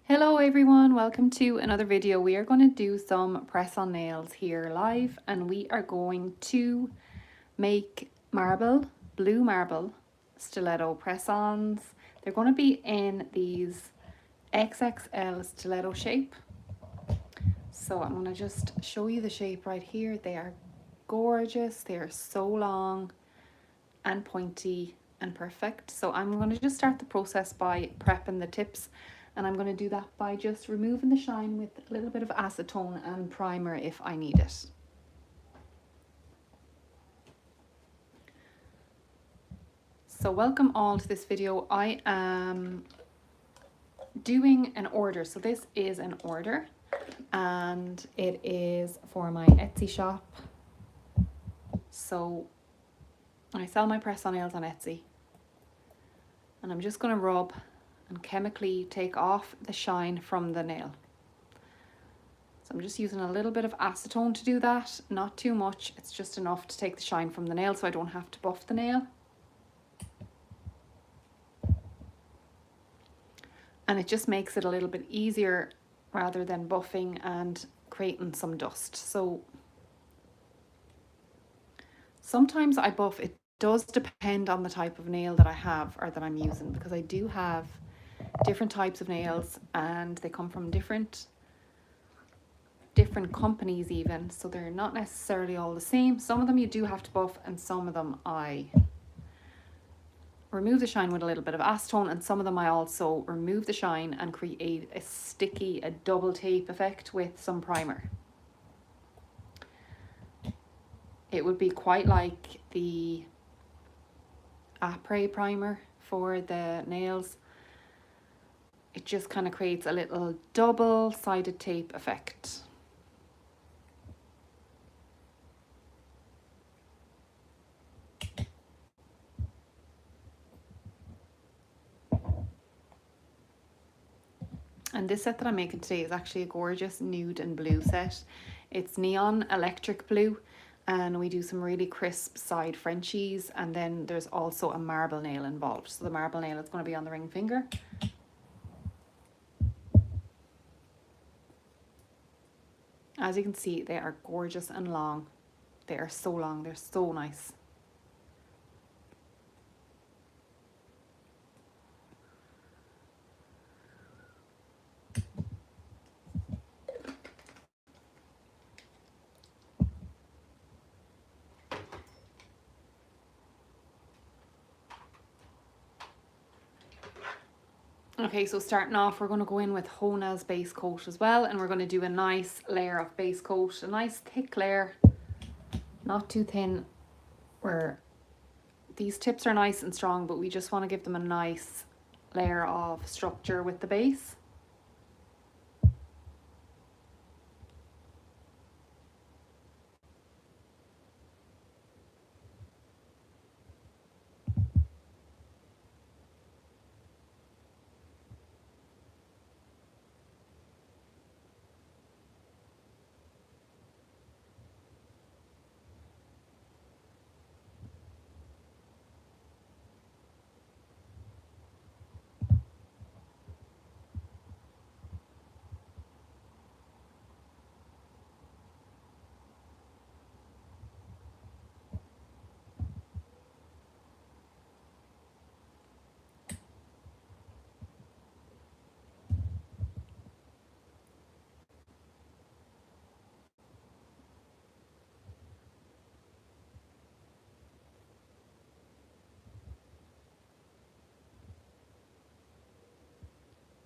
Hello everyone, welcome to another video. We are going to do some press on nails here live, and we are going to make blue marble stiletto press-ons. They're going to be in these XXL stiletto shape. So I'm going to just show you the shape right here. They are gorgeous. They are so long and pointy and perfect. So I'm going to just start the process by prepping the tips, and I'm going to do that by just removing the shine with a little bit of acetone and primer if I need it. So welcome all to this video. I am doing an order. So this is an order and it is for my Etsy shop. So I sell my press on nails on Etsy, and I'm just going to rub and chemically take off the shine from the nail. So I'm just using a little bit of acetone to do that, not too much. It's just enough to take the shine from the nail so I don't have to buff the nail. And it just makes it a little bit easier rather than buffing and creating some dust. So sometimes I buff. It does depend on the type of nail that I have or that I'm using, because I do have different types of nails and they come from different companies even, so they're not necessarily all the same. Some of them you do have to buff, and some of them I remove the shine with a little bit of acetone, and some of them I also remove the shine and create a double tape effect with some primer. It would be quite like the après primer for the nails. It just kind of creates a little double-sided tape effect. And this set that I'm making today is actually a gorgeous nude and blue set. It's neon electric blue, and we do some really crisp side Frenchies, and then there's also a marble nail involved. So the marble nail is going to be on the ring finger. As you can see, they are gorgeous and long. They are so long, they're so nice. Okay, so starting off, we're going to go in with Hona's base coat as well, and we're going to do a nice layer of base coat, a nice thick layer, not too thin, where these tips are nice and strong, but we just want to give them a nice layer of structure with the base.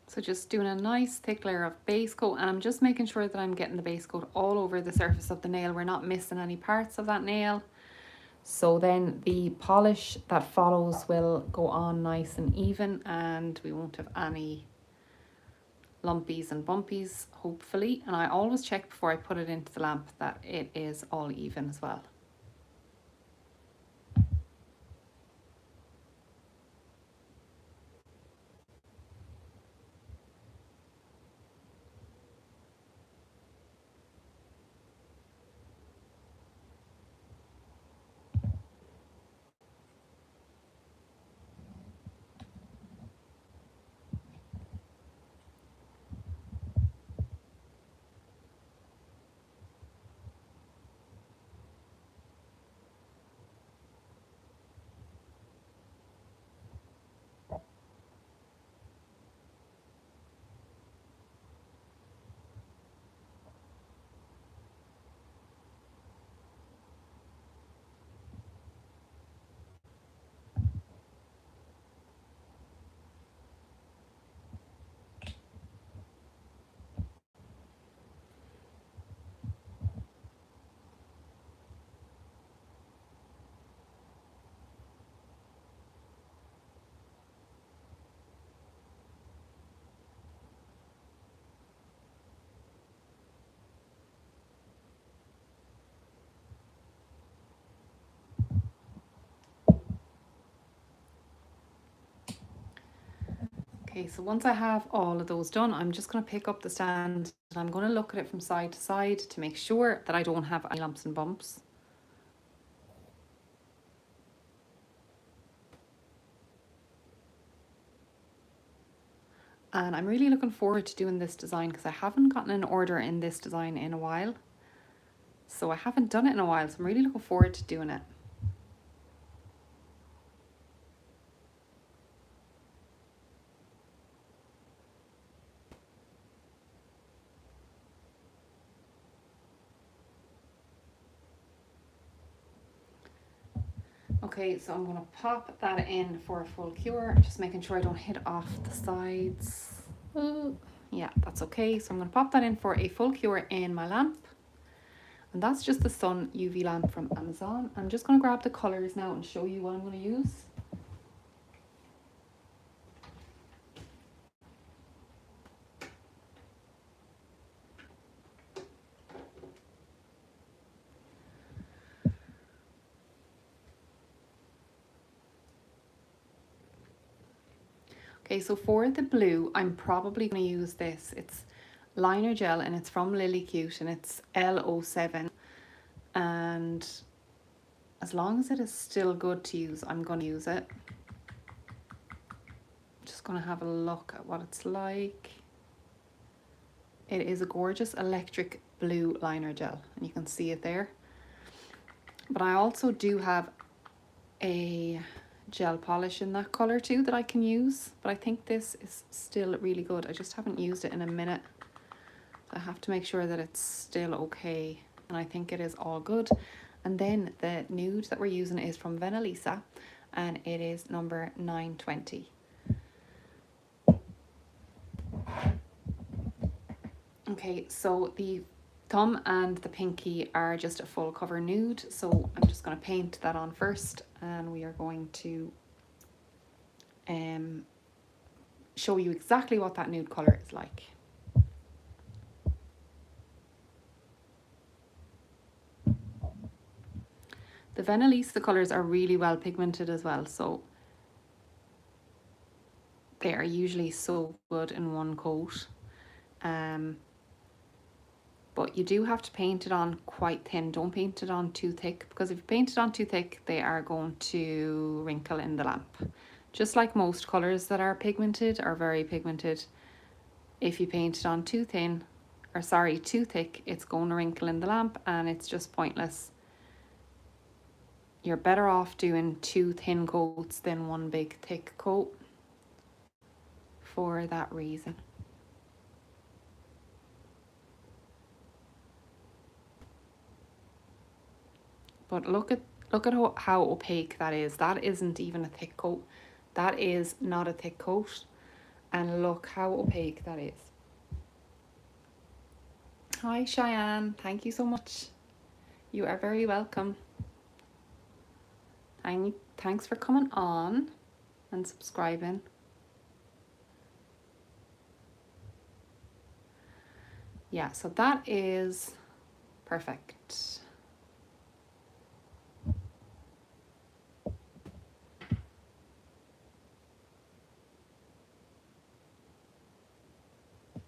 So just doing a nice thick layer of base coat, and I'm just making sure that I'm getting the base coat all over the surface of the nail. We're not missing any parts of that nail. So then the polish that follows will go on nice and even, and we won't have any lumpies and bumpies, hopefully. And I always check before I put it into the lamp that it is all even as well. Okay, so once I have all of those done, I'm just going to pick up the stand and I'm going to look at it from side to side to make sure that I don't have any lumps and bumps. And I'm really looking forward to doing this design because I haven't gotten an order in this design in a while. So I haven't done it in a while, so I'm really looking forward to doing it. Okay, so I'm going to pop that in for a full cure, just making sure I don't hit off the sides. Yeah, that's okay. So I'm going to pop that in for a full cure in my lamp. And that's just the Sun UV lamp from Amazon. I'm just going to grab the colours now and show you what I'm going to use. Okay, so for the blue, I'm probably going to use this. It's liner gel and it's from Lily Cute and it's L07. And as long as it is still good to use, I'm going to use it. Just going to have a look at what it's like. It is a gorgeous electric blue liner gel and you can see it there. But I also do have a gel polish in that colour too that I can use, but I think this is still really good. I just haven't used it in a minute. I have to make sure that it's still okay, and I think it is all good. And then the nude that we're using is from Venalisa and it is number 920. Okay, so the thumb and the pinky are just a full cover nude, so I'm just going to paint that on first and we are going to show you exactly what that nude colour is like. The Venalisa colours are really well pigmented as well, so they are usually so good in one coat. But you do have to paint it on quite thin. Don't paint it on too thick, because if you paint it on too thick, they are going to wrinkle in the lamp. Just like most colours that are pigmented, are very pigmented. If you paint it on too thin, or sorry, too thick, it's going to wrinkle in the lamp and it's just pointless. You're better off doing 2 thin coats than 1 big thick coat for that reason. But look at how opaque that is. That isn't even a thick coat. That is not a thick coat. And look how opaque that is. Hi Cheyenne, thank you so much. You are very welcome. Thanks for coming on and subscribing. Yeah, so that is perfect.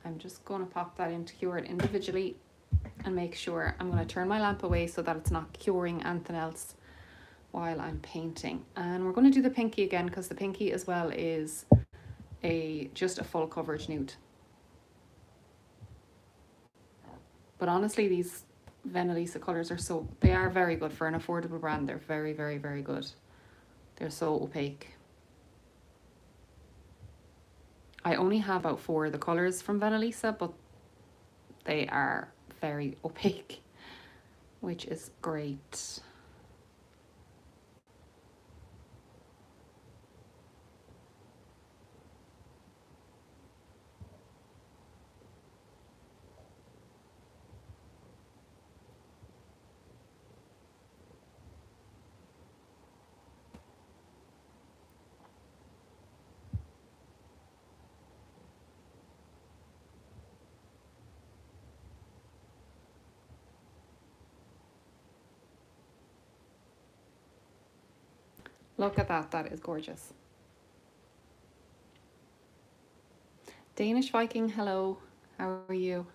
I'm just going to pop that in to cure it individually and make sure I'm going to turn my lamp away so that it's not curing anything else while I'm painting. And we're going to do the pinky again, because the pinky as well is just a full coverage nude. But honestly, these Venalisa colours they are very good for an affordable brand. They're very, very, very good. They're so opaque. I only have about 4 of the colours from Venalisa, but they are very opaque, which is great. Look at that, that is gorgeous. Danish Viking, hello. How are you?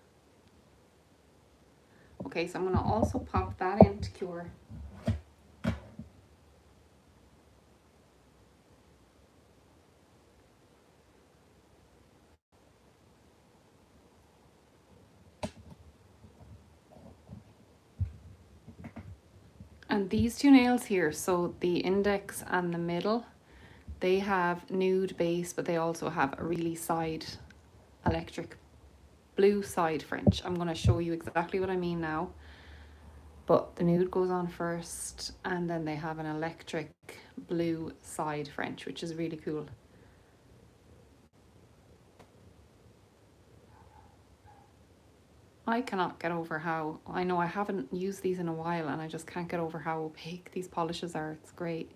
Okay, so I'm going to also pop that into cure. And these two nails here, so the index and the middle, they have nude base, but they also have a really side electric blue side French. I'm going to show you exactly what I mean now. But the nude goes on first, and then they have an electric blue side French, which is really cool. I cannot get over how, I know I haven't used these in a while, and I just can't get over how opaque these polishes are. It's great.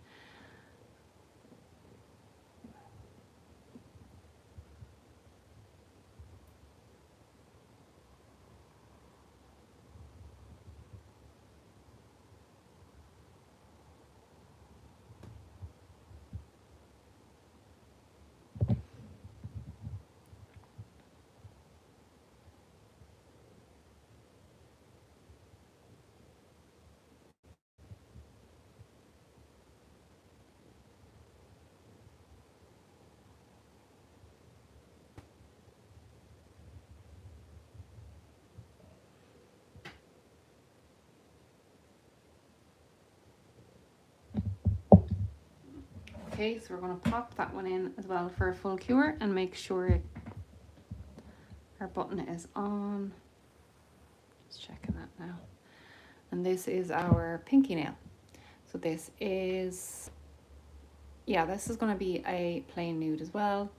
Okay, so we're going to pop that one in as well for a full cure and make sure our button is on. Just checking that now. And this is our pinky nail. So this is, yeah, this is going to be a plain nude as well.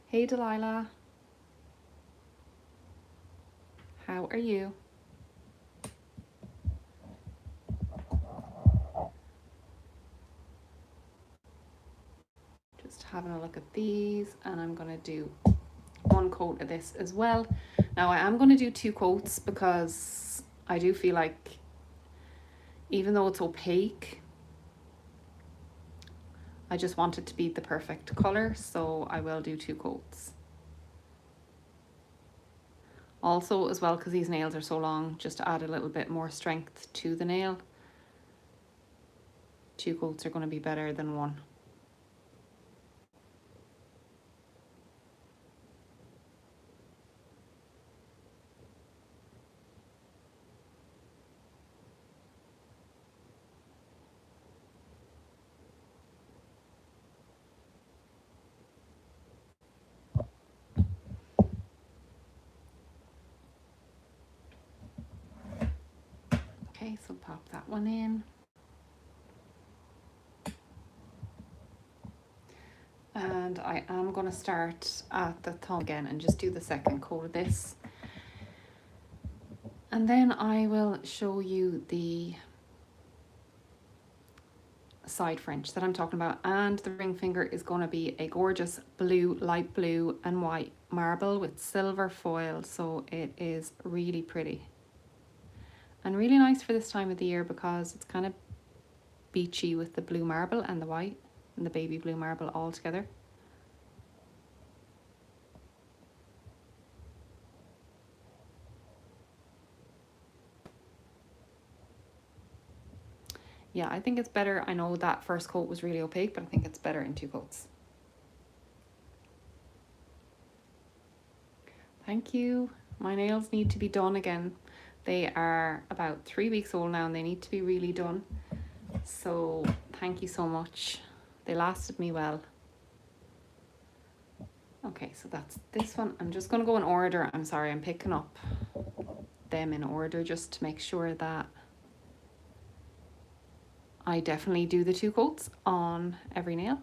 Hey Delilah, how are you? Just having a look at these, and I'm going to do one coat of this as well. Now I am going to do 2 coats because I do feel like even though it's opaque, I just want it to be the perfect colour, so I will do 2 coats. Also as well, because these nails are so long, just to add a little bit more strength to the nail, 2 coats are going to be better than 1. Okay, so pop that one in. And I am going to start at the thumb again and just do the second coat of this. And then I will show you the side French that I'm talking about. And the ring finger is going to be a gorgeous blue, light blue and white marble with silver foil. So it is really pretty. And really nice for this time of the year because it's kind of beachy with the blue marble and the white and the baby blue marble all together. Yeah, I think it's better. I know that first coat was really opaque, but I think it's better in 2 coats. Thank you. My nails need to be done again. They are about 3 weeks old now and they need to be really done. So thank you so much. They lasted me well. Okay, so that's this one. I'm just going to go in order. I'm sorry, I'm picking up them in order just to make sure that I definitely do the 2 coats on every nail.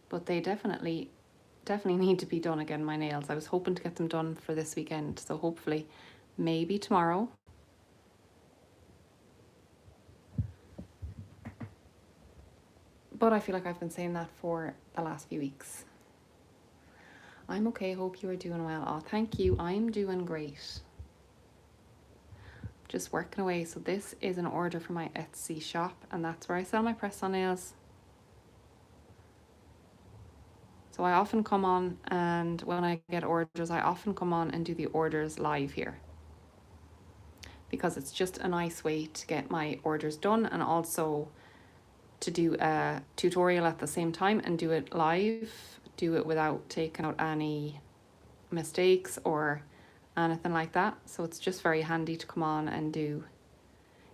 But they definitely need to be done again, my nails. I was hoping to get them done for this weekend, so hopefully maybe tomorrow. But I feel like I've been saying that for the last few weeks. I'm okay, hope you are doing well. Oh, thank you, I'm doing great. just working away. So this is an order for my Etsy shop, and that's where I sell my press-on nails. So I often come on, and when I get orders, I often come on and do the orders live here, because it's just a nice way to get my orders done, and also to do a tutorial at the same time and do it live, do it without taking out any mistakes or anything like that. So it's just very handy to come on and do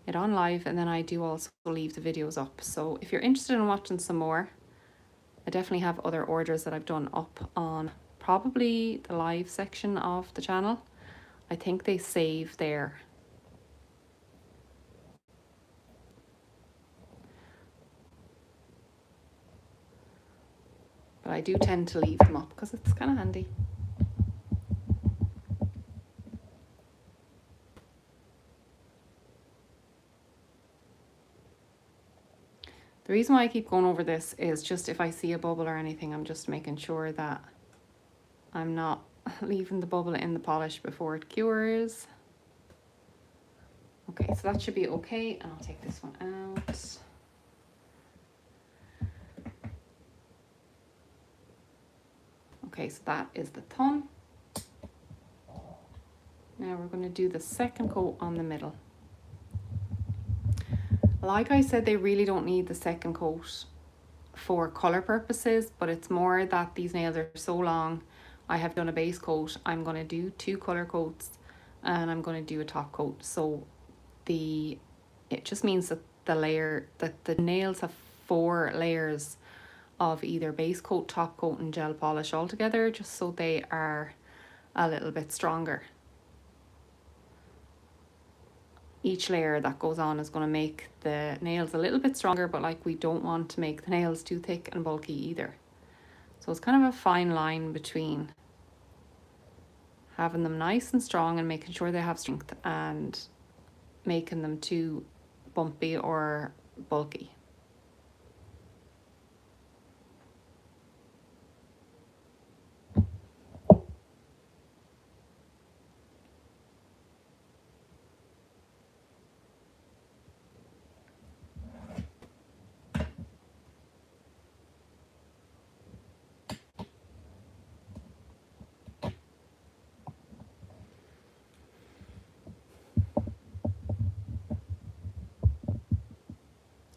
it on live, and then I do also leave the videos up. So if you're interested in watching some more, I definitely have other orders that I've done up on probably the live section of the channel. I think they save there. But I do tend to leave them up because it's kind of handy. The reason why I keep going over this is just if I see a bubble or anything, I'm just making sure that I'm not leaving the bubble in the polish before it cures. Okay, so that should be okay, and I'll take this one out. Okay, so that is the thumb. Now we're going to do the second coat on the middle. Like I said, they really don't need the second coat for colour purposes, but it's more that these nails are so long. I have done a base coat. I'm going to do 2 colour coats, and I'm going to do a top coat. So it just means that the nails have 4 layers of either base coat, top coat and gel polish all together, just so they are a little bit stronger. Each layer that goes on is going to make the nails a little bit stronger, but like we don't want to make the nails too thick and bulky either. So it's kind of a fine line between having them nice and strong and making sure they have strength, and making them too bumpy or bulky.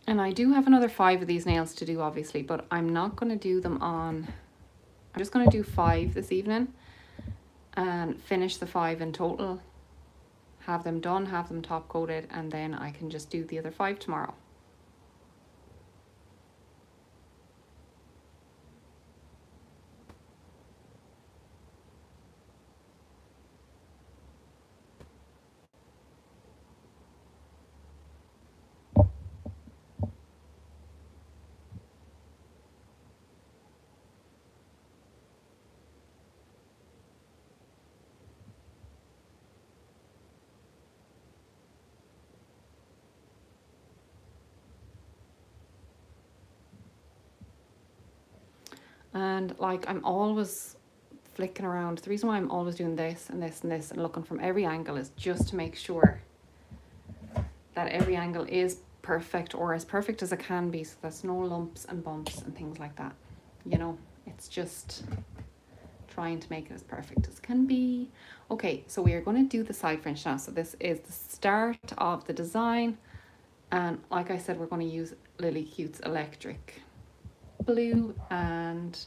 And I do have another 5 of these nails to do, obviously, but I'm not going to do them on... I'm just going to do 5 this evening and finish the 5 in total. Have them done, have them top coated, and then I can just do the other 5 tomorrow. And like, I'm always flicking around. The reason why I'm always doing this and this and this and looking from every angle is just to make sure that every angle is perfect, or as perfect as it can be, so there's no lumps and bumps and things like that. You know, it's just trying to make it as perfect as can be. Okay, so we are going to do the side French now. So this is the start of the design, and like I said, we're going to use Lily Cute's Electric Blue, and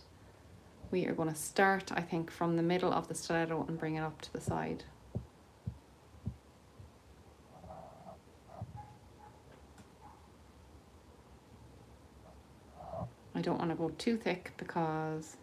we are going to start, I think, from the middle of the stiletto and bring it up to the side. I don't want to go too thick because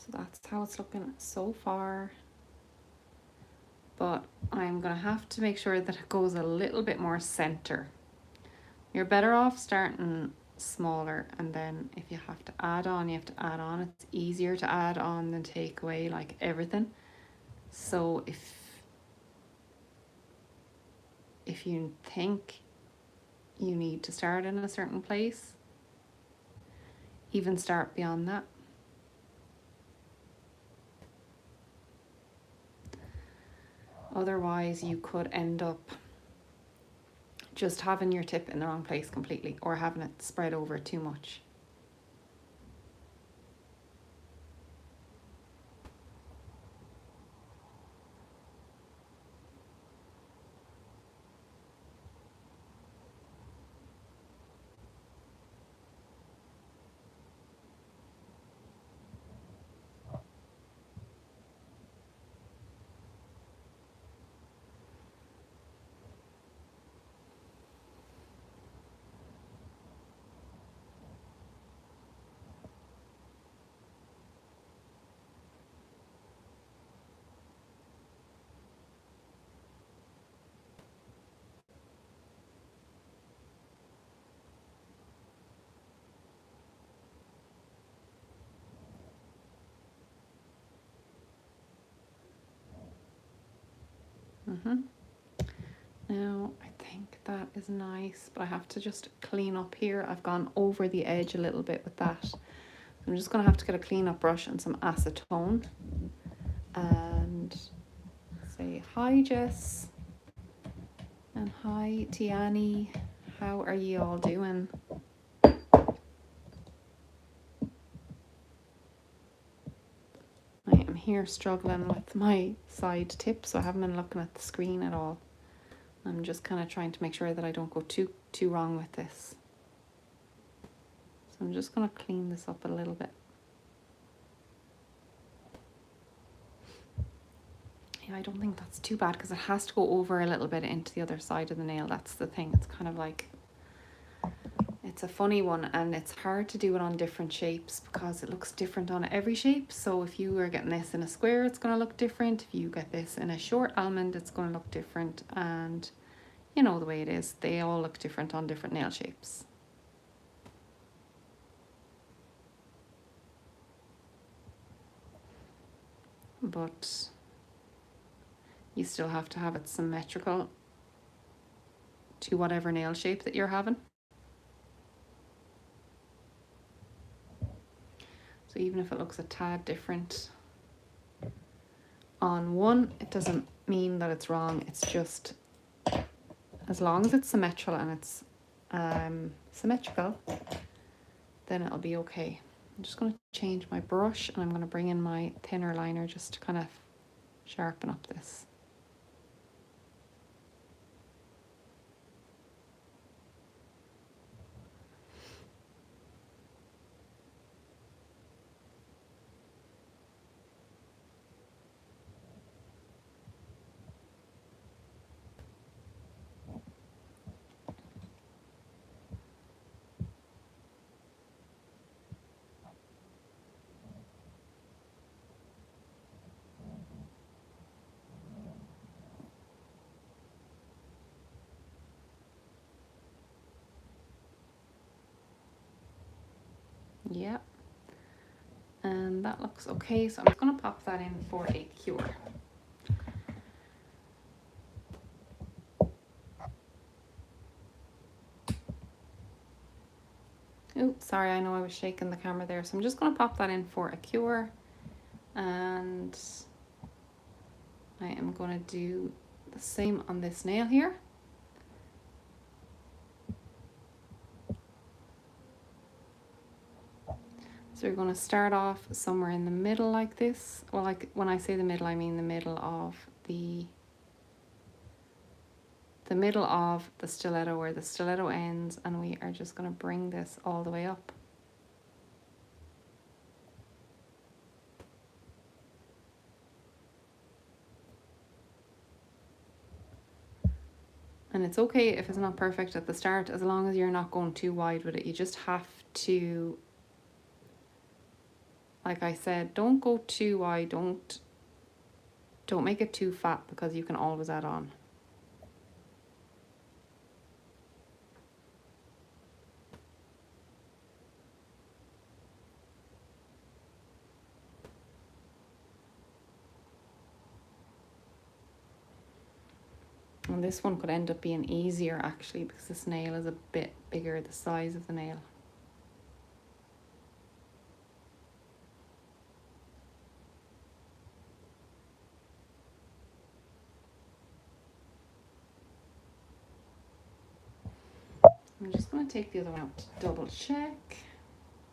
So that's how it's looking so far. But I'm gonna have to make sure that it goes a little bit more center. You're better off starting smaller, and then if you have to add on, you have to add on. It's easier to add on than take away, like everything. So if you think you need to start in a certain place, even start beyond that. Otherwise, you could end up just having your tip in the wrong place completely, or having it spread over too much. Now, I think that is nice, but I have to just clean up here. I've gone over the edge a little bit with that. I'm just going to have to get a clean up brush and some acetone. And say hi, Jess. And hi, Tiani. How are you all doing? I am here struggling with my side tip, so I haven't been looking at the screen at all. I'm just kind of trying to make sure that I don't go too wrong with this. So I'm just going to clean this up a little bit. Yeah, I don't think that's too bad because it has to go over a little bit into the other side of the nail. That's the thing. It's kind of like, it's a funny one, and it's hard to do it on different shapes because it looks different on every shape. So if you are getting this in a square, it's going to look different. If you get this in a short almond, it's going to look different. And you know the way it is, they all look different on different nail shapes. But you still have to have it symmetrical to whatever nail shape that you're having. So even if it looks a tad different on one, it doesn't mean that it's wrong. It's just, as long as it's symmetrical and it's symmetrical, then it'll be okay. I'm just going to change my brush, and I'm going to bring in my thinner liner just to kind of sharpen up this. Yeah, and that looks okay, so I'm just going to pop that in for a cure. Oh, sorry, I know I was shaking the camera there, so I'm just going to pop that in for a cure, and I am going to do the same on this nail here. So you're going to start off somewhere in the middle like this. Well, like when I say the middle, I mean the middle of the stiletto, where the stiletto ends, and we are just going to bring this all the way up. And it's okay if it's not perfect at the start, as long as you're not going too wide with it. You just have to like I said, don't go too wide, don't make it too fat, because you can always add on. And this one could end up being easier actually, because this nail is a bit bigger, the size of the nail. I'm just going to take the other one out to double check.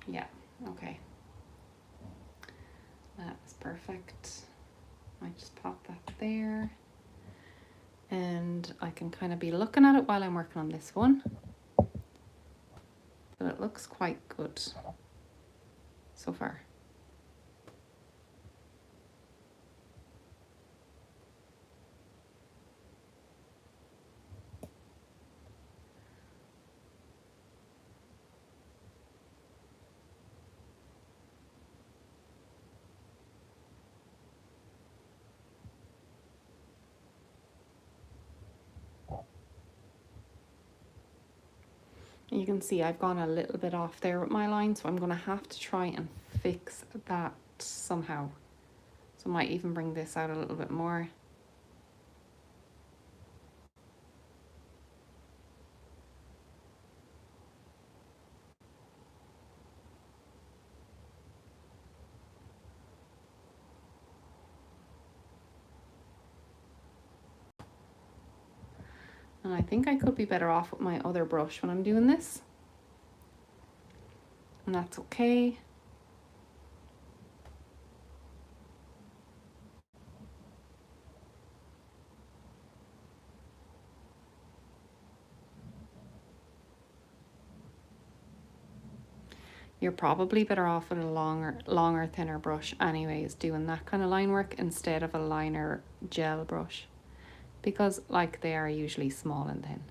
Yeah, okay. That is perfect. I just pop that there. And I can kind of be looking at it while I'm working on this one. But it looks quite good so far. You can see I've gone a little bit off there with my line, so I'm going to have to try and fix that somehow. So I might even bring this out a little bit more. And I think I could be better off with my other brush when I'm doing this. And that's okay. You're probably better off with a longer, thinner brush anyways, doing that kind of line work instead of a liner gel brush, because like they are usually small and thin.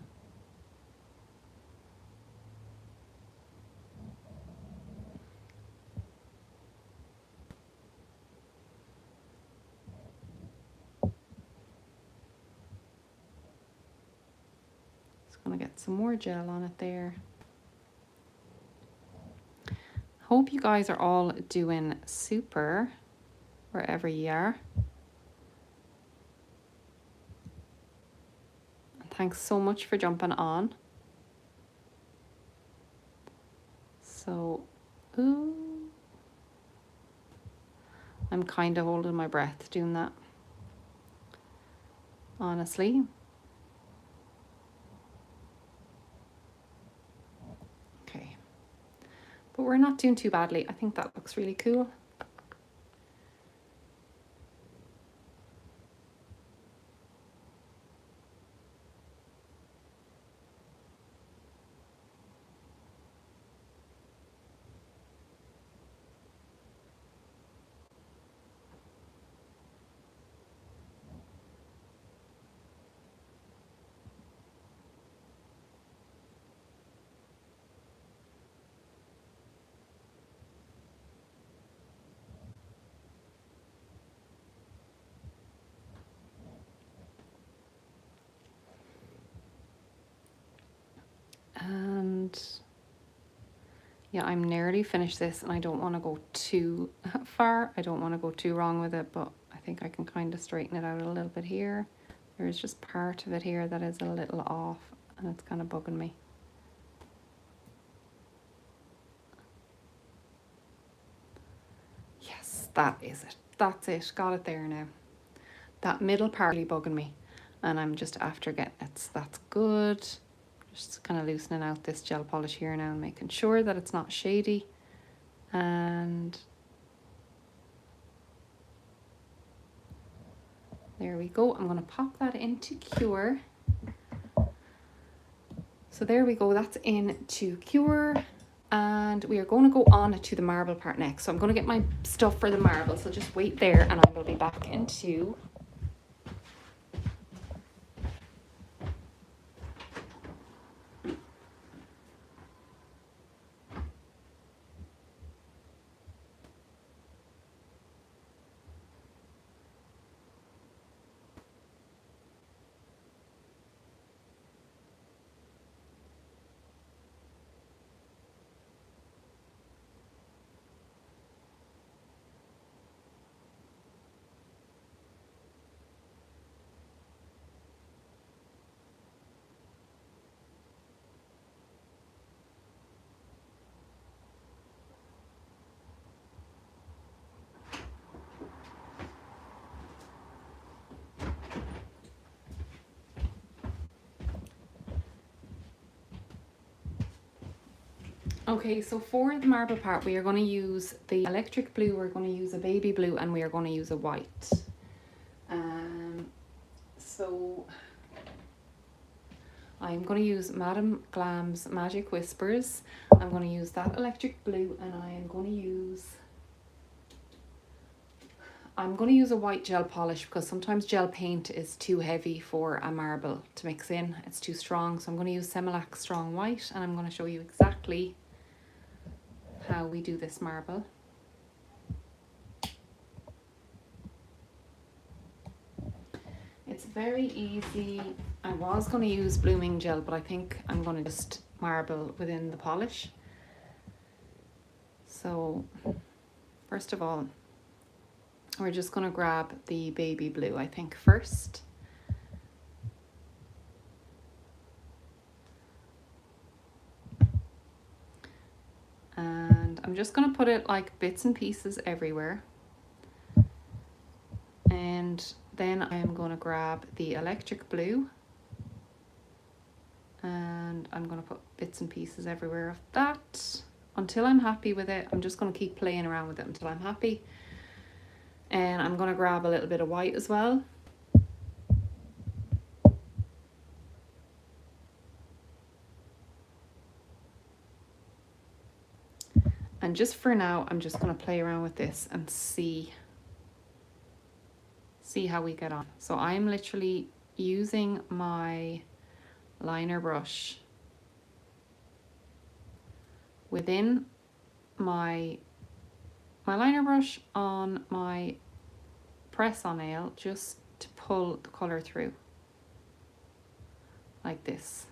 Just gonna get some more gel on it there. Hope you guys are all doing super wherever you are. Thanks so much for jumping on. So, ooh, I'm kind of holding my breath doing that, honestly. Okay, but we're not doing too badly. I think that looks really cool. And yeah, I'm nearly finished this and I don't want to go too far. I don't want to go too wrong with it, but I think I can kind of straighten it out a little bit here. There's just part of it here that is a little off and it's kind of bugging me. Yes, that is it. That's it. Got it there now. That middle part really bugging me and I'm just after getting it. That's good. Just kind of loosening out this gel polish here now and making sure that it's not shady. And there we go. I'm going to pop that into Cure. So there we go. That's into Cure. And we are going to go on to the marble part next. So I'm going to get my stuff for the marble. So just wait there and I will be back into... Okay, so for the marble part, we are going to use the electric blue, we're going to use a baby blue, and we are going to use a white. So I'm going to use Madame Glam's Magic Whispers. I'm going to use that electric blue, and I'm going to use a white gel polish because sometimes gel paint is too heavy for a marble to mix in. It's too strong. So I'm going to use Semilac Strong White, and I'm going to show you exactly how we do this marble. It's very easy. I was going to use blooming gel, but I think I'm going to just marble within the polish. So first of all, we're just going to grab the baby blue, I think, first. And I'm just going to put it like bits and pieces everywhere. And then I'm going to grab the electric blue. And I'm going to put bits and pieces everywhere of that until I'm happy with it. I'm just going to keep playing around with it until I'm happy. And I'm going to grab a little bit of white as well. And just for now, I'm just going to play around with this and see how we get on. So I'm literally using my liner brush within my liner brush on my press-on nail, just to pull the colour through like this.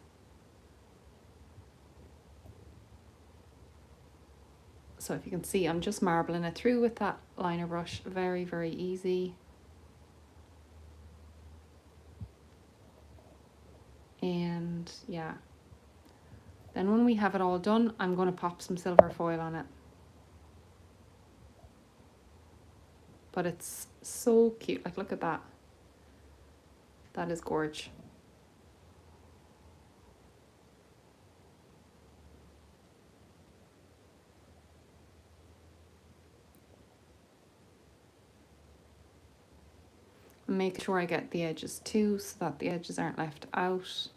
So if you can see, I'm just marbling it through with that liner brush. Very, very easy. And yeah, then when we have it all done, I'm going to pop some silver foil on it. But it's so cute. Like, look at that. That is gorgeous. Make sure I get the edges too, so that the edges aren't left out,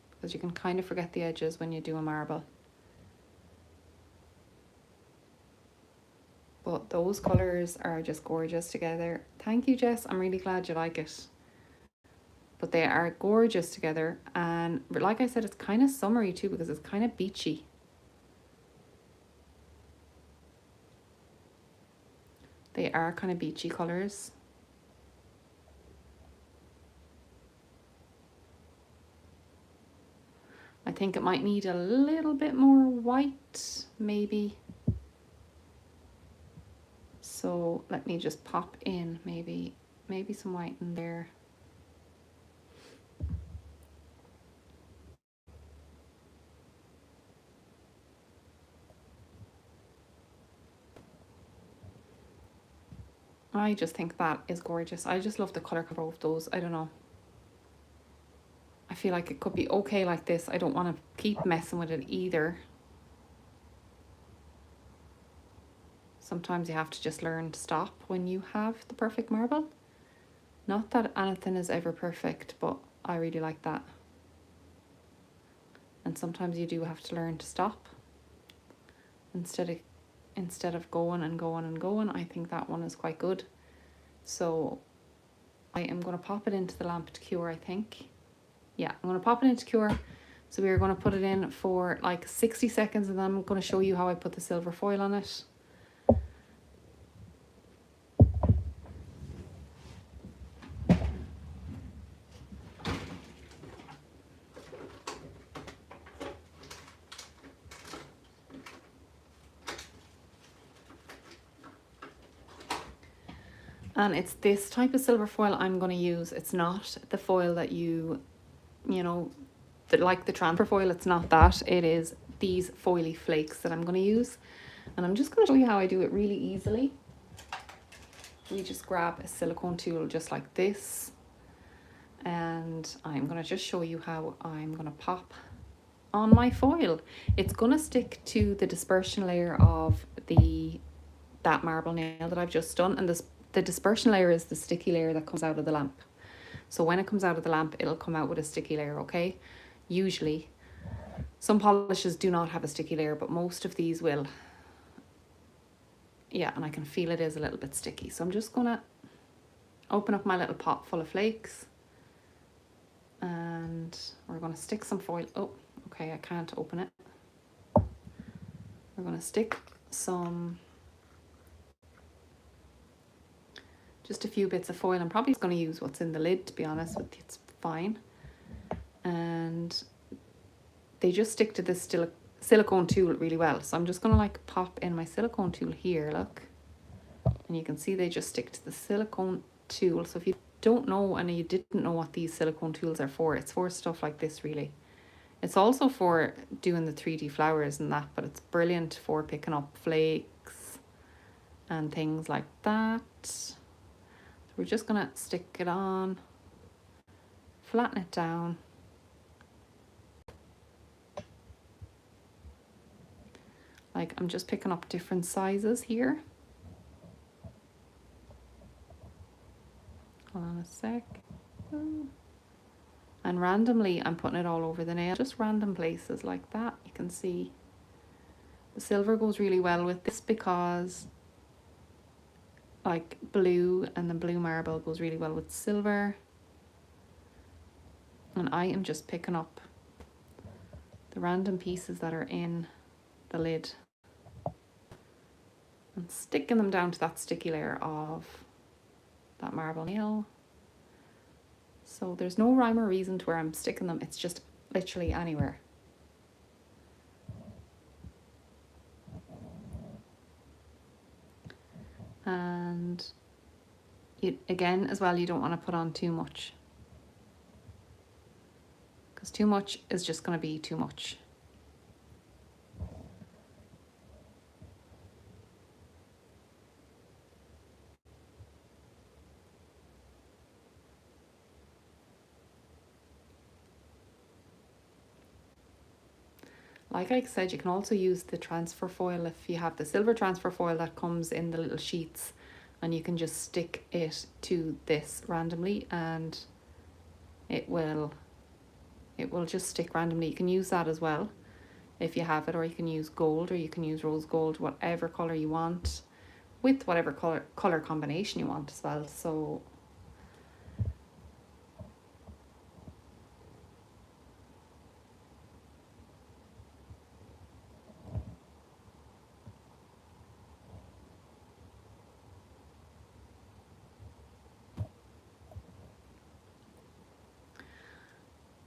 because you can kind of forget the edges when you do a marble. But those colours are just gorgeous together. Thank you, Jess. I'm really glad you like it. But they are gorgeous together. And like I said, it's kind of summery too, because it's kind of beachy. They are kind of beachy colours. I think it might need a little bit more white, maybe. So let me just pop in maybe some white in there. I just think that is gorgeous. I just love the colour of both those. I don't know. I feel like it could be okay like this. I don't want to keep messing with it either. Sometimes you have to just learn to stop when you have the perfect marble. Not that anything is ever perfect, but I really like that. And sometimes you do have to learn to stop instead of going and going and going. I think that one is quite good. So I am going to pop it into the lamp to cure, I think. Yeah, I'm going to pop it into cure. So we're going to put it in for like 60 seconds, and then I'm going to show you how I put the silver foil on it. And it's this type of silver foil I'm going to use. It's not the foil that you know, like the transfer foil. It's not that. It is these foily flakes that I'm going to use. And I'm just going to show you how I do it really easily. We just grab a silicone tool just like this. And I'm going to just show you how I'm going to pop on my foil. It's gonna stick to the dispersion layer of that marble nail that I've just done, and the dispersion layer is the sticky layer that comes out of the lamp. So when it comes out of the lamp, it'll come out with a sticky layer, okay? Usually. Some polishes do not have a sticky layer, but most of these will. Yeah, and I can feel it is a little bit sticky. So I'm just gonna open up my little pot full of flakes. And we're gonna stick some foil. Oh, okay, I can't open it. We're gonna stick just a few bits of foil. I'm probably just going to use what's in the lid, to be honest with you. It's fine. And they just stick to this silicone tool really well. So I'm just going to like pop in my silicone tool here, look. And you can see they just stick to the silicone tool. So if you don't know and you didn't know what these silicone tools are for, it's for stuff like this really. It's also for doing the 3D flowers and that, but it's brilliant for picking up flakes and things like that. We're just gonna stick it on, flatten it down. Like I'm just picking up different sizes here. Hold on a sec. And randomly I'm putting it all over the nail, just random places like that. You can see the silver goes really well with this because like blue, and the blue marble goes really well with silver. And I am just picking up the random pieces that are in the lid and sticking them down to that sticky layer of that marble nail. So there's no rhyme or reason to where I'm sticking them, it's just literally anywhere. And again as well, you don't want to put on too much, because too much is just going to be too much. Like I said, you can also use the transfer foil if you have the silver transfer foil that comes in the little sheets, and you can just stick it to this randomly and it will just stick randomly. You can use that as well if you have it, or you can use gold, or you can use rose gold, whatever color you want, with whatever color combination you want as well. So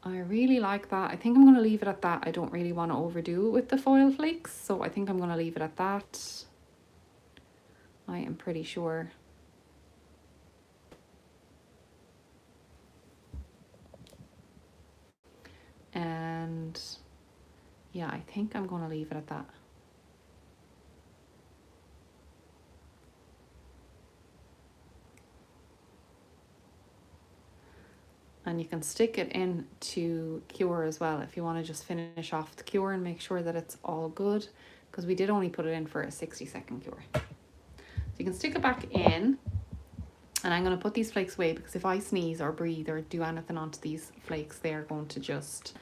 I really like that. I think I'm going to leave it at that. I don't really want to overdo it with the foil flakes, so I think I'm going to leave it at that. I am pretty sure. And yeah, I think I'm going to leave it at that. And you can stick it in to cure as well if you want to just finish off the cure and make sure that it's all good, because we did only put it in for a 60-second cure. So you can stick it back in, and I'm going to put these flakes away because if I sneeze or breathe or do anything onto these flakes, they're going to just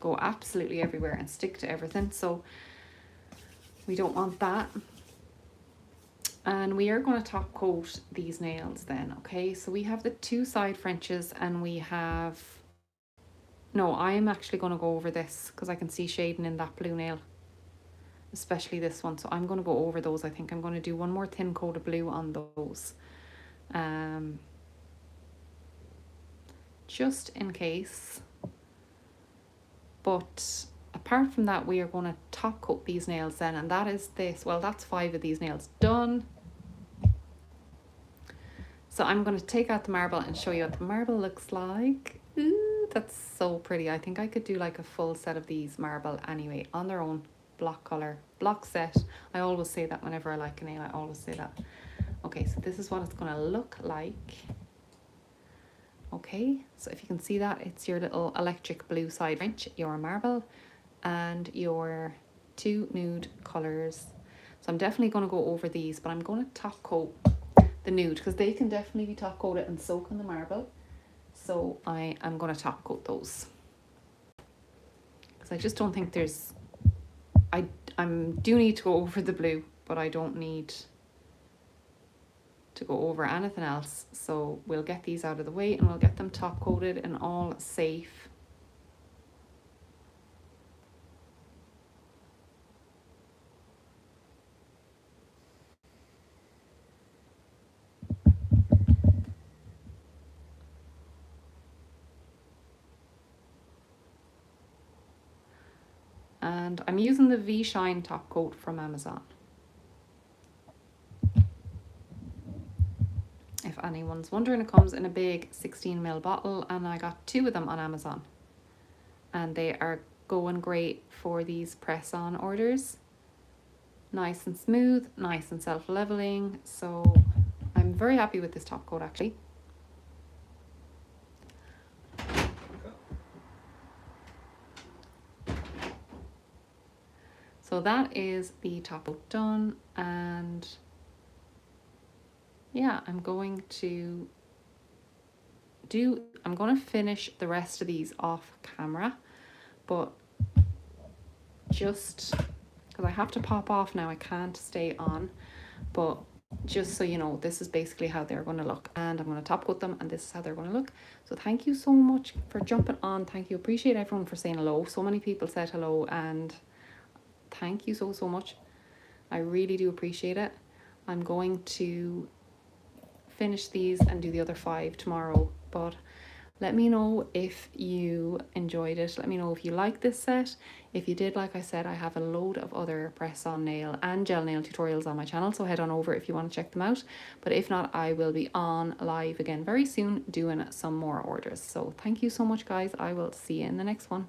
go absolutely everywhere and stick to everything. So we don't want that. And we are going to top coat these nails then, okay? So we have the 2 side Frenches, and we have... No, I'm actually going to go over this because I can see shading in that blue nail, especially this one. So I'm going to go over those. I think I'm going to do one more thin coat of blue on those. Just in case. But apart from that, we are going to top coat these nails then, and that is this. Well, that's 5 of these nails done. So I'm going to take out the marble and show you what the marble looks like. Ooh, that's so pretty. I think I could do like a full set of these marble anyway on their own block set. I always say that whenever I like a nail, I always say that. Okay, so this is what it's going to look like. Okay, so if you can see that, it's your little electric blue side French, your marble. and your 2 nude colours. So I'm definitely going to go over these, but I'm going to top coat the nude because they can definitely be top coated and soak in the marble. So I am going to top coat those because I just don't think there's, I do need to go over the blue, but I don't need to go over anything else. So we'll get these out of the way and we'll get them top coated and all safe. And I'm using the V Shine top coat from Amazon. If anyone's wondering, it comes in a big 16ml bottle and I got 2 of them on Amazon. And they are going great for these press-on orders. Nice and smooth, nice and self-leveling. So I'm very happy with this top coat actually. So that is the top coat done, and yeah, I'm going to finish the rest of these off camera, but just because I have to pop off now, I can't stay on, but just so you know, this is basically how they're going to look, and I'm going to top coat them and this is how they're going to look. So thank you so much for jumping on. Thank you. Appreciate everyone for saying hello. So many people said hello and thank you so much. I really do appreciate it. I'm going to finish these and do the other 5 tomorrow, but let me know if you enjoyed it. Let me know if you like this set. If you did, like I said, I have a load of other press-on nail and gel nail tutorials on my channel, so head on over if you want to check them out. But if not, I will be on live again very soon doing some more orders. So thank you so much, guys. I will see you in the next one.